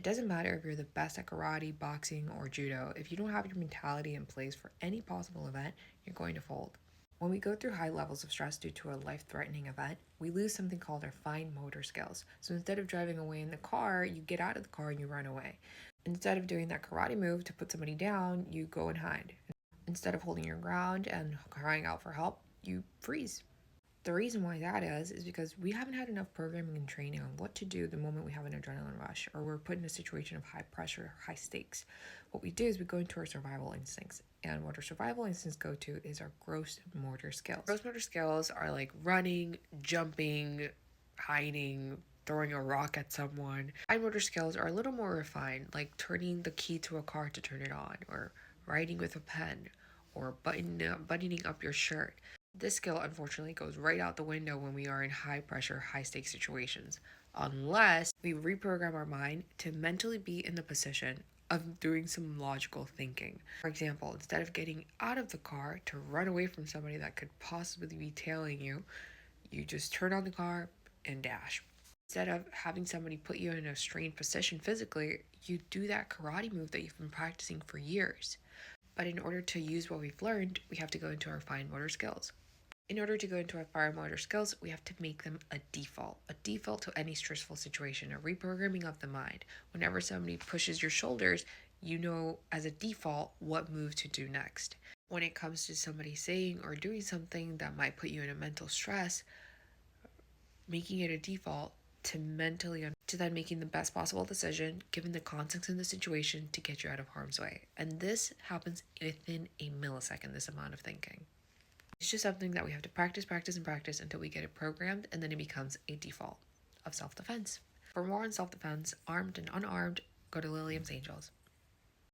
doesn't matter if you're the best at karate, boxing, or judo. If you don't have your mentality in place for any possible event, you're going to fold. When we go through high levels of stress due to a life-threatening event, we lose something called our fine motor skills. So instead of driving away in the car, you get out of the car and you run away. Instead of doing that karate move to put somebody down, you go and hide. Instead of holding your ground and crying out for help, you freeze. The reason why that is because we haven't had enough programming and training on what to do the moment we have an adrenaline rush or we're put in a situation of high pressure, high stakes. What we do is we go into our survival instincts, and what our survival instincts go to is our gross motor skills. Gross motor skills are like running, jumping, hiding, throwing a rock at someone. Fine motor skills are a little more refined, like turning the key to a car to turn it on, or writing with a pen, or buttoning up your shirt. This skill unfortunately goes right out the window when we are in high pressure, high stakes situations, unless we reprogram our mind to mentally be in the position of doing some logical thinking. For example, instead of getting out of the car to run away from somebody that could possibly be tailing you, you just turn on the car and dash. Instead of having somebody put you in a strained position physically, you do that karate move that you've been practicing for years. But in order to use what we've learned, we have to go into our fine motor skills. In order to go into our fine motor skills, we have to make them a default to any stressful situation, a reprogramming of the mind. Whenever somebody pushes your shoulders, you know as a default what move to do next. When it comes to somebody saying or doing something that might put you in a mental stress, making it a default to then making the best possible decision given the context in the situation to get you out of harm's way. And this happens within a millisecond, this amount of thinking. It's just something that we have to practice until we get it programmed, and then it becomes a default of self-defense. For more on self-defense, armed and unarmed, go to LILIAM'S Angels.